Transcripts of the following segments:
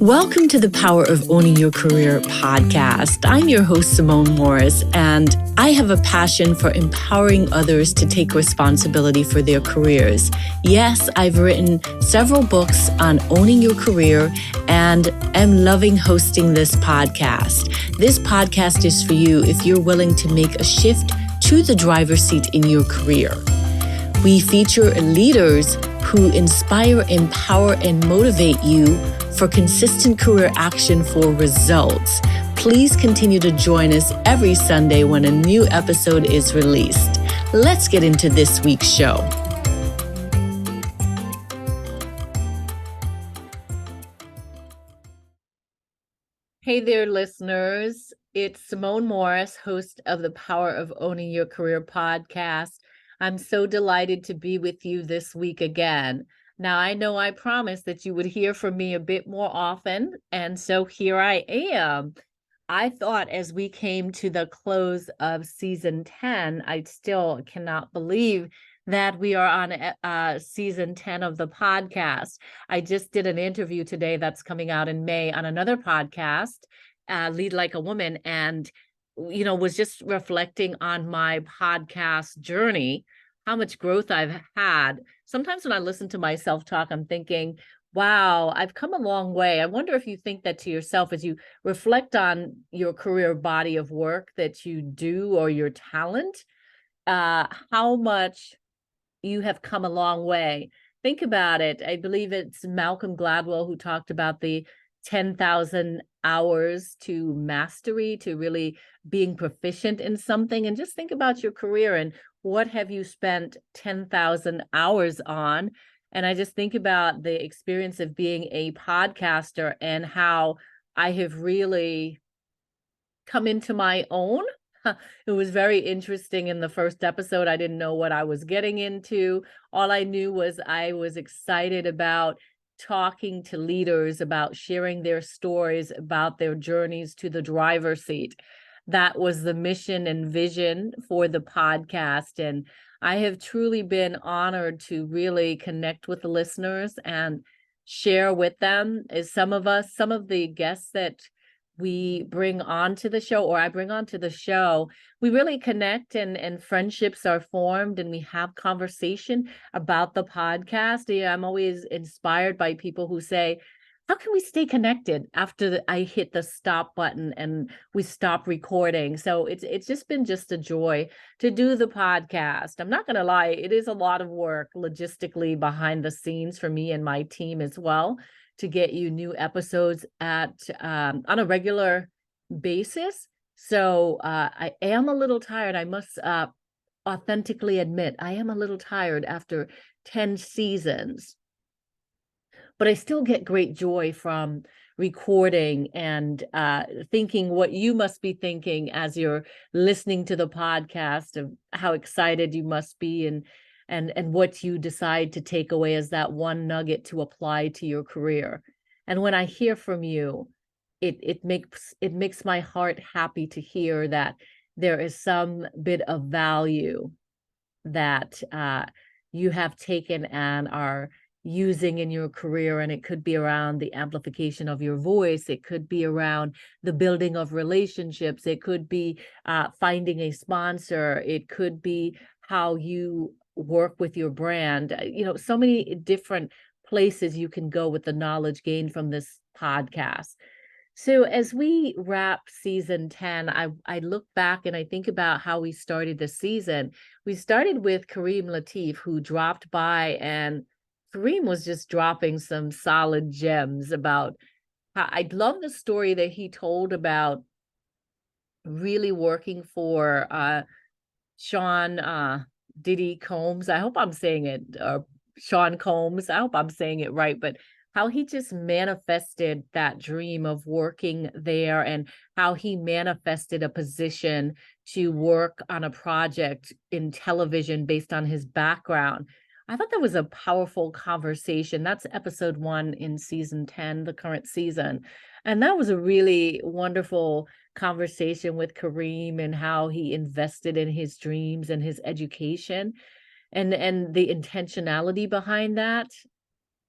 Welcome to the Power of Owning Your Career podcast. I'm your host, Simone Morris, and I have a passion for empowering others to take responsibility for their careers. Yes, I've written several books on owning your career and am loving hosting this podcast. This podcast is for you if you're willing to make a shift to the driver's seat in your career. We feature leaders who inspire, empower, and motivate you for consistent career action for results. Please continue to join us every Sunday when a new episode is released. Let's get into this week's show. Hey there, listeners. It's Simone Morris, host of the Power of Owning Your Career podcast. I'm so delighted to be with you this week again. Now, I know I promised that you would hear from me a bit more often, and so here I am. I thought as we came to the close of season 10, I still cannot believe that we are on season 10 of the podcast. I just did an interview today that's coming out in May on another podcast, Lead Like a Woman, and was just reflecting on my podcast journey, how much growth I've had. Sometimes when I listen to myself talk, I'm thinking, wow, I've come a long way. I wonder if you think that to yourself as you reflect on your career body of work that you do or your talent, how much you have come a long way. Think about it. I believe it's Malcolm Gladwell who talked about the 10,000 hours to mastery, to really being proficient in something. And just think about your career and what have you spent 10,000 hours on? And I just think about the experience of being a podcaster and how I have really come into my own. It was very interesting in the first episode. I didn't know what I was getting into. All I knew was I was excited about talking to leaders, about sharing their stories, about their journeys to the driver's seat. That was the mission and vision for the podcast. And I have truly been honored to really connect with the listeners and share with them. As some of the guests that we bring onto the show, or I bring onto the show, we really connect and friendships are formed and we have conversation about the podcast. Yeah, I'm always inspired by people who say, how can we stay connected after I hit the stop button and we stop recording? So it's just been just a joy to do the podcast. I'm not going to lie, it is a lot of work logistically behind the scenes for me and my team as well, to get you new episodes on a regular basis. So I am a little tired. I must authentically admit, I am a little tired after 10 seasons. But I still get great joy from recording and thinking what you must be thinking as you're listening to the podcast, of how excited you must be and what you decide to take away as that one nugget to apply to your career. And when I hear from you, it makes my heart happy to hear that there is some bit of value that you have taken and are using in your career. And it could be around the amplification of your voice. It could be around the building of relationships. It could be finding a sponsor. It could be how you work with your brand. So many different places you can go with the knowledge gained from this podcast. So as we wrap season 10, I look back and I think about how we started the season. We started with Kareem Latif, who dropped by, and Kareem was just dropping some solid gems about how I love the story that he told about really working for Sean Diddy Combs. I hope I'm saying it, or Sean Combs. I hope I'm saying it right, but how he just manifested that dream of working there and how he manifested a position to work on a project in television based on his background. I thought that was a powerful conversation. That's episode 1 in season 10, the current season. And that was a really wonderful conversation with Kareem and how he invested in his dreams and his education and the intentionality behind that.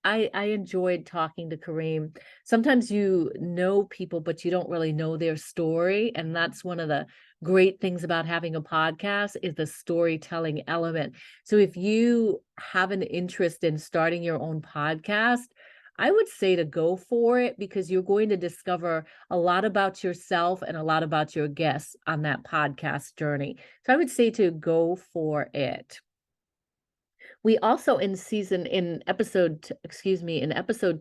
I enjoyed talking to Kareem. Sometimes you know people, but you don't really know their story. And that's one of the great things about having a podcast is the storytelling element. So if you have an interest in starting your own podcast, I would say to go for it because you're going to discover a lot about yourself and a lot about your guests on that podcast journey. So I would say to go for it. We also in episode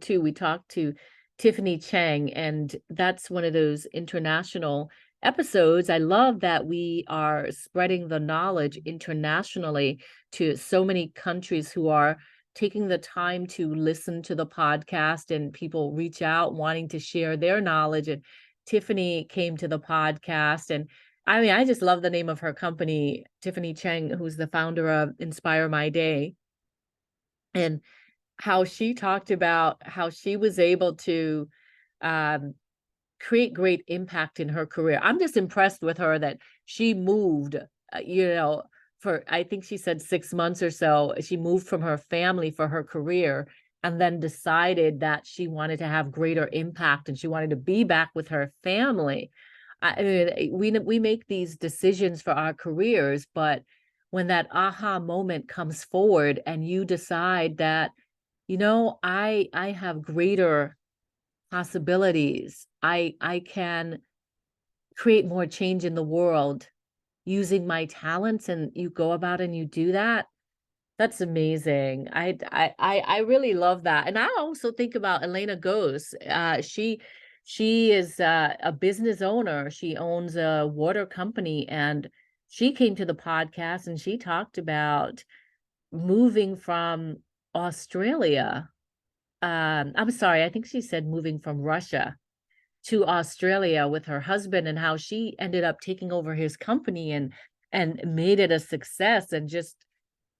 2, we talked to Tiffany Chang, and that's one of those international episodes. I love that we are spreading the knowledge internationally to so many countries who are taking the time to listen to the podcast, and people reach out wanting to share their knowledge. And Tiffany came to the podcast, and I mean, I just love the name of her company, Tiffany Chang, who's the founder of Inspire My Day, and how she talked about how she was able to um, create great impact in her career. I'm just impressed with her that she moved, for I think she said 6 months or so. She moved from her family for her career and then decided that she wanted to have greater impact and she wanted to be back with her family. I mean, we make these decisions for our careers, but when that aha moment comes forward and you decide that, I have greater possibilities. I can create more change in the world using my talents, and you go about and you do that. That's amazing. I really love that. And I also think about Elena Gose. She is a business owner. She owns a water company, and she came to the podcast and she talked about moving from Australia. I'm sorry, I think she said moving from Russia to Australia with her husband, and how she ended up taking over his company and made it a success. And just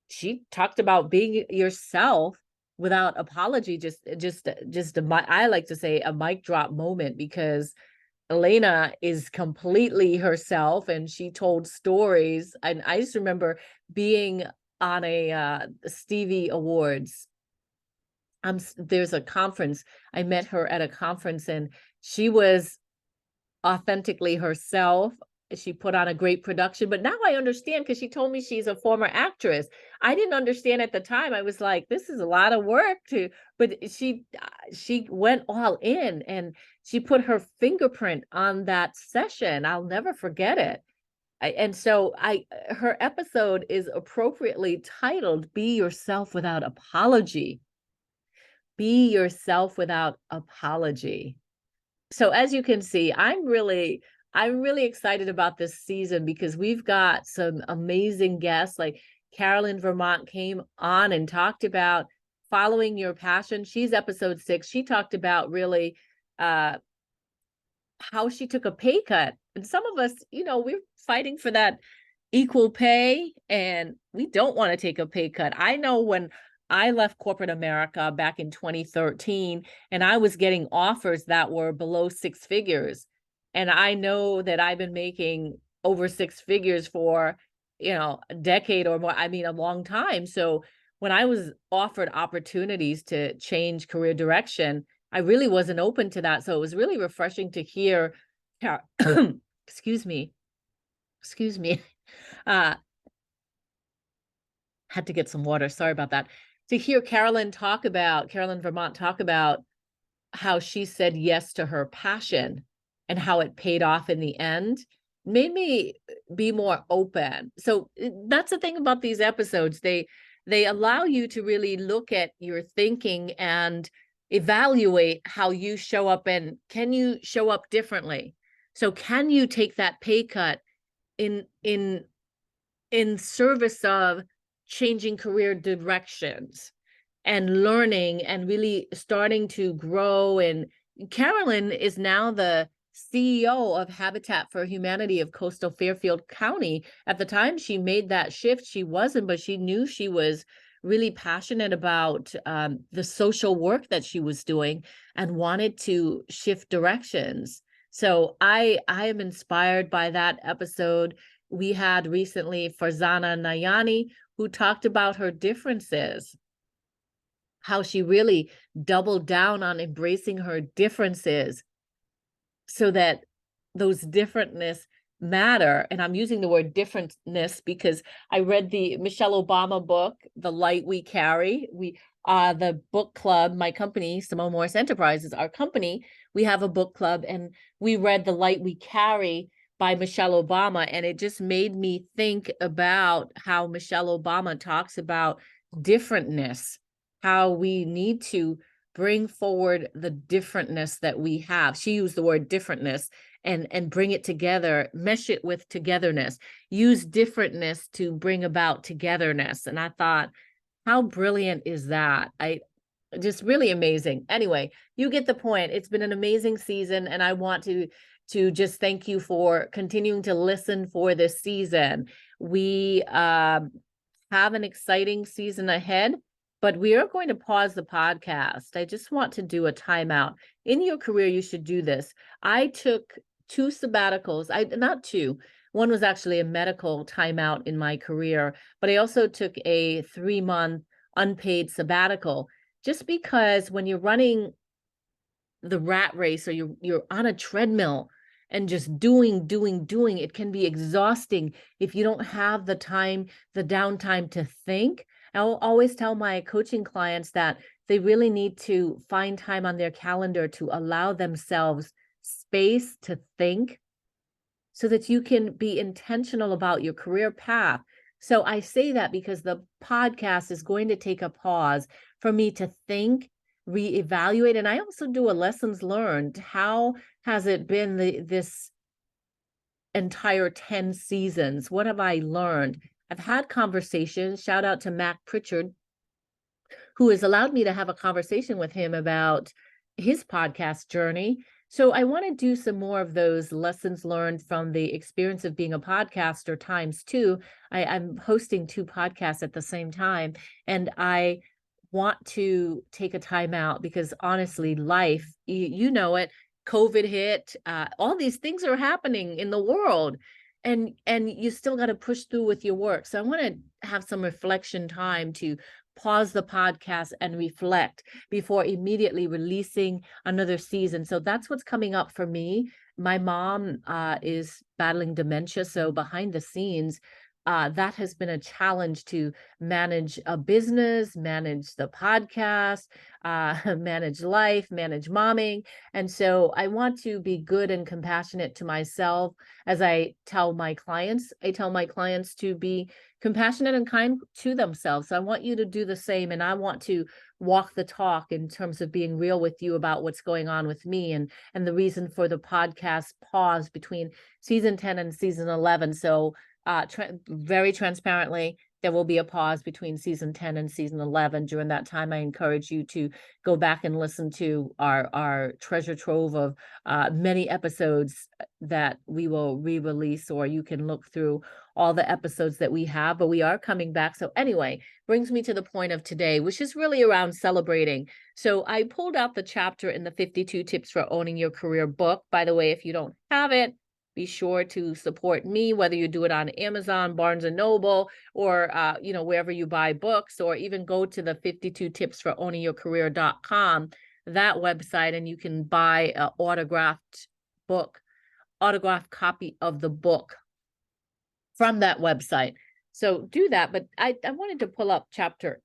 she talked about being yourself without apology. I like to say a mic drop moment, because Elena is completely herself and she told stories. And I just remember being on a Stevie Awards. There's a conference. I met her at a conference, and she was authentically herself. She put on a great production, but now I understand because she told me she's a former actress. I didn't understand at the time. I was like, this is a lot of work but she went all in and she put her fingerprint on that session. I'll never forget it. Her episode is appropriately titled Be Yourself Without Apology. Be yourself without apology. So as you can see, I'm really excited about this season because we've got some amazing guests. Like Carolyn Vermont came on and talked about following your passion. She's episode 6. She talked about really how she took a pay cut. And some of us, we're fighting for that equal pay, and we don't want to take a pay cut. I know when I left corporate America back in 2013, and I was getting offers that were below 6 figures. And I know that I've been making over 6 figures for, a decade or more. I mean, a long time. So when I was offered opportunities to change career direction, I really wasn't open to that. So it was really refreshing to hear, excuse me, uh, had to get some water. Sorry about that. To hear Carolyn Vermont talk about how she said yes to her passion and how it paid off in the end made me be more open. So that's the thing about these episodes. They allow you to really look at your thinking and evaluate how you show up, and can you show up differently? So can you take that pay cut in service of changing career directions and learning and really starting to grow? And Carolyn is now the CEO of Habitat for Humanity of Coastal Fairfield County. At the time she made that shift, she wasn't, but she knew she was really passionate about the social work that she was doing and wanted to shift directions. So I am inspired by that episode. We had recently Farzana Nayani, who talked about her differences, how she really doubled down on embracing her differences so that those differentness matter. And I'm using the word differentness because I read the Michelle Obama book, The Light We Carry. The book club, my company, Simone Morris Enterprises, our company, we have a book club, and we read The Light We Carry by Michelle Obama. And it just made me think about how Michelle Obama talks about differentness, how we need to bring forward the differentness that we have. She used the word differentness and bring it together, mesh it with togetherness, use differentness to bring about togetherness. And I thought, how brilliant is that? I just really amazing. Anyway, you get the point. It's been an amazing season, and I want to just thank you for continuing to listen for this season. We have an exciting season ahead, but we are going to pause the podcast. I just want to do a timeout. In your career, you should do this. I took 2 sabbaticals. Not 2. One was actually a medical timeout in my career, but I also took a 3-month unpaid sabbatical, just because when you're running the rat race, or you're on a treadmill and just doing, it can be exhausting if you don't have the time, the downtime to think. I'll always tell my coaching clients that they really need to find time on their calendar to allow themselves space to think so that you can be intentional about your career path. So I say that because the podcast is going to take a pause for me to think, reevaluate, and I also do a lessons learned. How has it been this entire 10 seasons? What have I learned? I've had conversations. Shout out to Mac Pritchard, who has allowed me to have a conversation with him about his podcast journey. So I want to do some more of those lessons learned from the experience of being a podcaster ×2. I'm hosting 2 podcasts at the same time, and I want to take a time out because honestly, life, you know it, COVID hit, all these things are happening in the world, and you still got to push through with your work. So I want to have some reflection time to pause the podcast and reflect before immediately releasing another season. So that's what's coming up for me. My mom is battling dementia, so behind the scenes, that has been a challenge to manage a business, manage the podcast, manage life, manage momming. And so I want to be good and compassionate to myself as I tell my clients. I tell my clients to be compassionate and kind to themselves. So I want you to do the same. And I want to walk the talk in terms of being real with you about what's going on with me and the reason for the podcast pause between season 10 and season 11. So very transparently, there will be a pause between season 10 and season 11. During that time, I encourage you to go back and listen to our treasure trove of many episodes that we will re-release, or you can look through all the episodes that we have, but we are coming back. So anyway, brings me to the point of today, which is really around celebrating. So I pulled out the chapter in the 52 Tips for Owning Your Career book. By the way, if you don't have it, be sure to support me, whether you do it on Amazon, Barnes & Noble, or wherever you buy books, or even go to the 52 Tips for Owning Your Career.com, that website, and you can buy an autographed copy of the book from that website. So do that. But I wanted to pull up chapter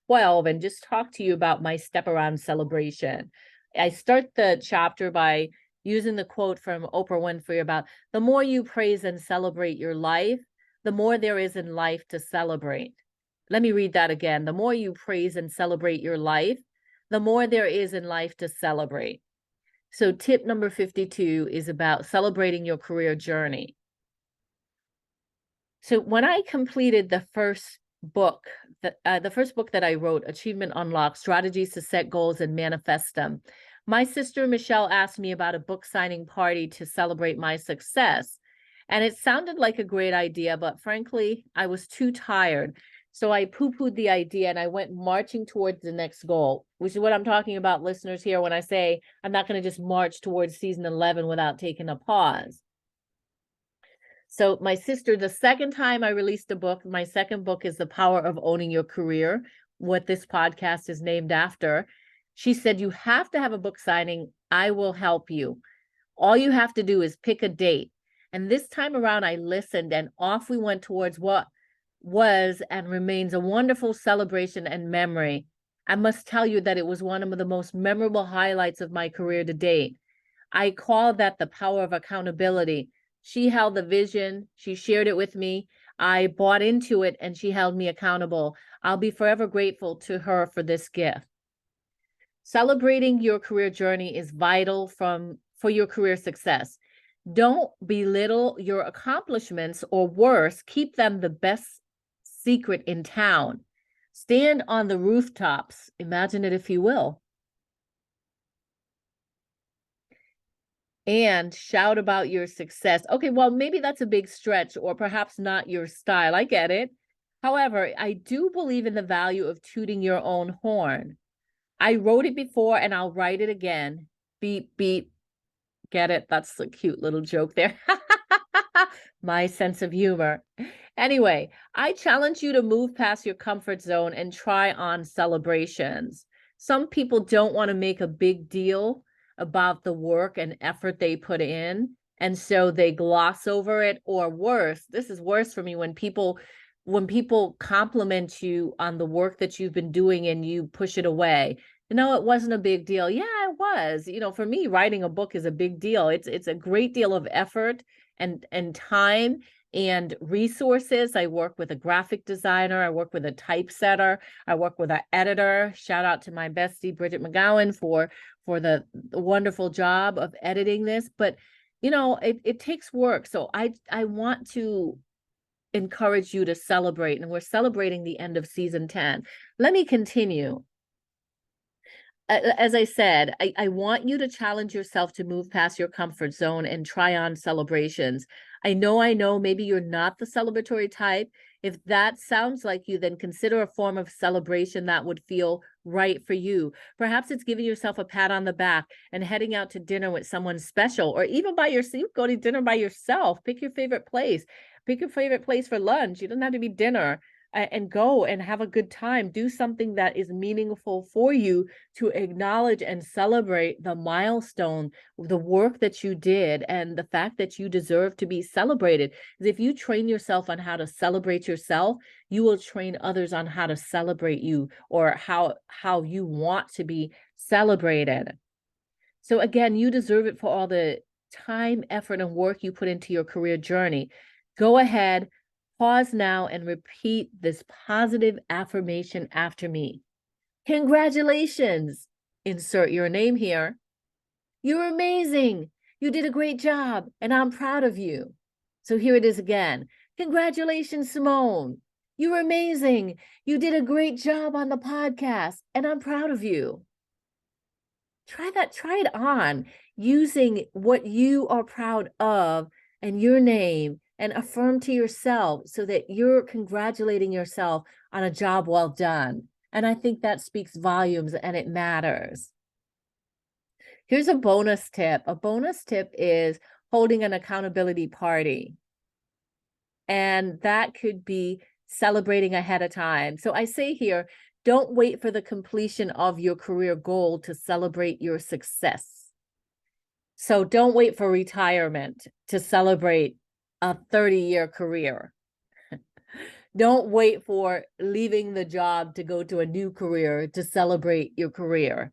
12 and just talk to you about my step around celebration. I start the chapter by using the quote from Oprah Winfrey about the more you praise and celebrate your life, the more there is in life to celebrate. Let me read that again. The more you praise and celebrate your life, the more there is in life to celebrate. So tip number 52 is about celebrating your career journey. So when I completed the first book that I wrote, Achievement Unlocked: Strategies to Set Goals and Manifest Them, my sister Michelle asked me about a book signing party to celebrate my success. And it sounded like a great idea, but frankly, I was too tired. So I poo-pooed the idea and I went marching towards the next goal, which is what I'm talking about, listeners, here when I say I'm not going to just march towards season 11 without taking a pause. So my sister, the second time I released a book, my second book is The Power of Owning Your Career, what this podcast is named after. She said, you have to have a book signing. I will help you. All you have to do is pick a date. And this time around, I listened, and off we went towards what was and remains a wonderful celebration and memory. I must tell you that it was one of the most memorable highlights of my career to date. I call that the power of accountability. She held the vision, she shared it with me. I bought into it, and she held me accountable. I'll be forever grateful to her for this gift. Celebrating your career journey is vital for your career success. Don't belittle your accomplishments, or worse, keep them the best secret in town. Stand on the rooftops, imagine it if you will, and shout about your success. Okay, well, maybe that's a big stretch, or perhaps not your style. I get it. However, I do believe in the value of tooting your own horn. I wrote it before, and I'll write it again. Beep, beep. Get it? That's a cute little joke there. My sense of humor. Anyway, I challenge you to move past your comfort zone and try on celebrations. Some people don't want to make a big deal about the work and effort they put in, and so they gloss over it, or worse, this is worse for me, when people compliment you on the work that you've been doing and you push it away. It wasn't a big deal. Yeah, it was. For me, writing a book is a big deal. It's a great deal of effort and time and resources. I work with a graphic designer. I work with a typesetter. I work with an editor. Shout out to my bestie, Bridget McGowan, for the wonderful job of editing this. But, it takes work. So I want to encourage you to celebrate. And we're celebrating the end of season 10. Let me continue. As I said, I want you to challenge yourself to move past your comfort zone and try on celebrations. I know, maybe you're not the celebratory type. If that sounds like you, then consider a form of celebration that would feel right for you. Perhaps it's giving yourself a pat on the back and heading out to dinner with someone special, or even by yourself. Go to dinner by yourself. Pick your favorite place. Pick your favorite place for lunch. You don't have to be dinner. And go and have a good time. Do something that is meaningful for you to acknowledge and celebrate the milestone, the work that you did, and the fact that you deserve to be celebrated. Because if you train yourself on how to celebrate yourself, you will train others on how to celebrate you, or how you want to be celebrated. So again, you deserve it for all the time, effort, and work you put into your career journey. Go ahead. Pause now and repeat this positive affirmation after me. Congratulations. Insert your name here. You're amazing. You did a great job, and I'm proud of you. So here it is again. Congratulations, Simone. You're amazing. You did a great job on the podcast, and I'm proud of you. Try it on, using what you are proud of and your name, and affirm to yourself so that you're congratulating yourself on a job well done. And I think that speaks volumes, and it matters. Here's a bonus tip. A bonus tip is holding an accountability party. And that could be celebrating ahead of time. So I say here, don't wait for the completion of your career goal to celebrate your success. So don't wait for retirement to celebrate a 30-year career. Don't wait for leaving the job to go to a new career to celebrate your career.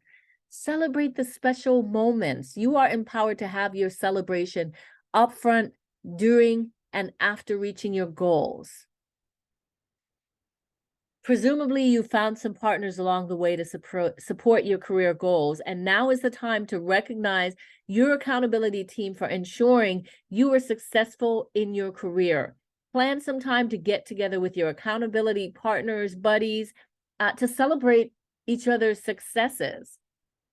Celebrate the special moments. You are empowered to have your celebration upfront, during, and after reaching your goals. Presumably, you found some partners along the way to support your career goals, and now is the time to recognize your accountability team for ensuring you are successful in your career. Plan some time to get together with your accountability partners, buddies, to celebrate each other's successes.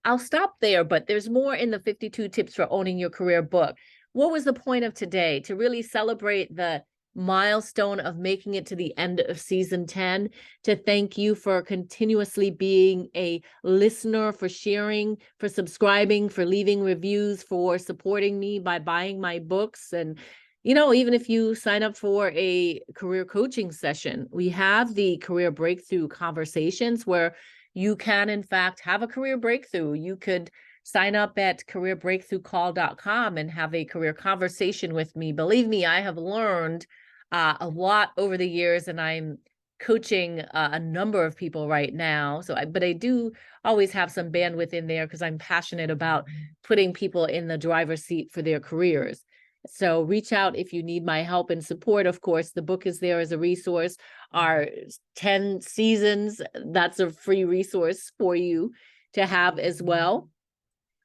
I'll stop there, but there's more in the 52 Tips for Owning Your Career book. What was the point of today? To really celebrate the milestone of making it to the end of season 10, to thank you for continuously being a listener, for sharing, for subscribing, for leaving reviews, for supporting me by buying my books and even if you sign up for a career coaching session, we have the career breakthrough conversations where you can, in fact, have a career breakthrough. You could sign up at CareerBreakthroughCall.com and have a career conversation with me. Believe me, I have learned a lot over the years, and I'm coaching a number of people right now. But I do always have some bandwidth in there because I'm passionate about putting people in the driver's seat for their careers. So reach out if you need my help and support. Of course, the book is there as a resource. Our 10 seasons, that's a free resource for you to have as well.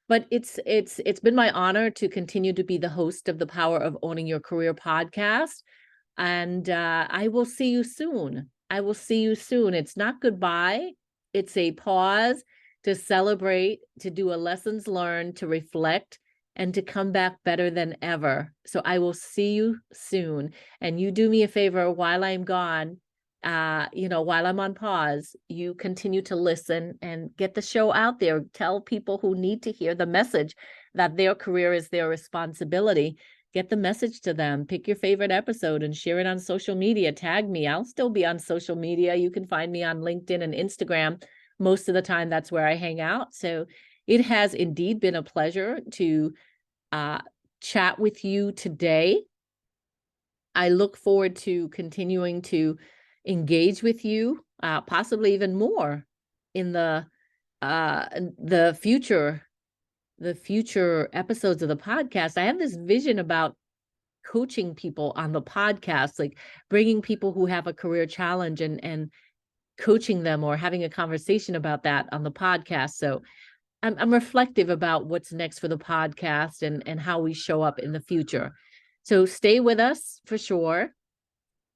But it's been my honor to continue to be the host of the Power of Owning Your Career podcast. And I will see you soon. I will see you soon. It's not goodbye. It's a pause to celebrate, to do a lessons learned, to reflect, and to come back better than ever. So I will see you soon. And you do me a favor while I'm gone, while I'm on pause, you continue to listen and get the show out there. Tell people who need to hear the message that their career is their responsibility. Get the message to them. Pick your favorite episode and share it on social media. Tag me. I'll still be on social media. You can find me on LinkedIn and Instagram. Most of the time, that's where I hang out. So it has indeed been a pleasure to chat with you today. I look forward to continuing to engage with you, possibly even more in the future episodes of the podcast. I have this vision about coaching people on the podcast, like bringing people who have a career challenge and coaching them or having a conversation about that on the podcast. So I'm reflective about what's next for the podcast and how we show up in the future. So stay with us for sure,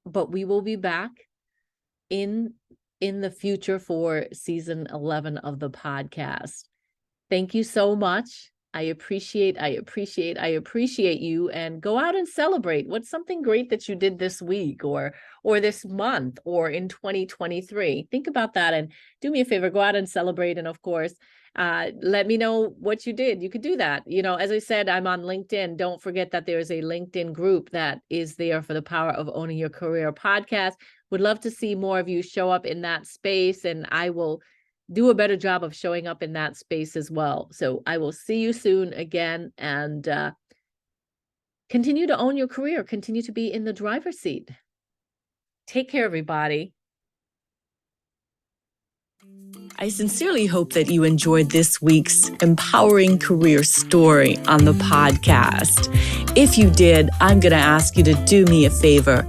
but we will be back in the future for season 11 of the podcast. Thank you so much. I appreciate you, and go out and celebrate. What's something great that you did this week or this month or in 2023? Think about that and do me a favor, go out and celebrate. And of course, let me know what you did. You could do that. As I said, I'm on LinkedIn. Don't forget that there's a LinkedIn group that is there for the Power of Owning Your Career podcast. Would love to see more of you show up in that space, and I will do a better job of showing up in that space as well. So I will see you soon again, and continue to own your career. Continue to be in the driver's seat. Take care, everybody. I sincerely hope that you enjoyed this week's empowering career story on the podcast. If you did, I'm going to ask you to do me a favor.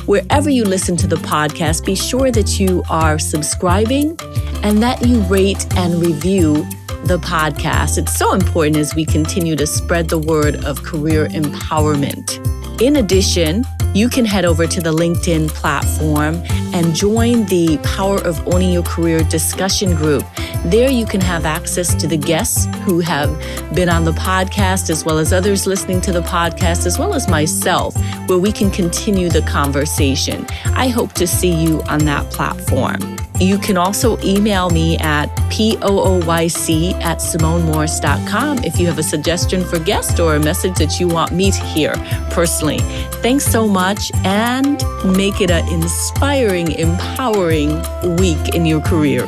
Wherever you listen to the podcast, be sure that you are subscribing and that you rate and review the podcast. It's so important as we continue to spread the word of career empowerment. In addition, you can head over to the LinkedIn platform and join the Power of Owning Your Career discussion group. There you can have access to the guests who have been on the podcast, as well as others listening to the podcast, as well as myself, where we can continue the conversation. I hope to see you on that platform. You can also email me at pooyc@simonemorris.com if you have a suggestion for guest or a message that you want me to hear personally. Thanks so much, and make it an inspiring, empowering week in your career.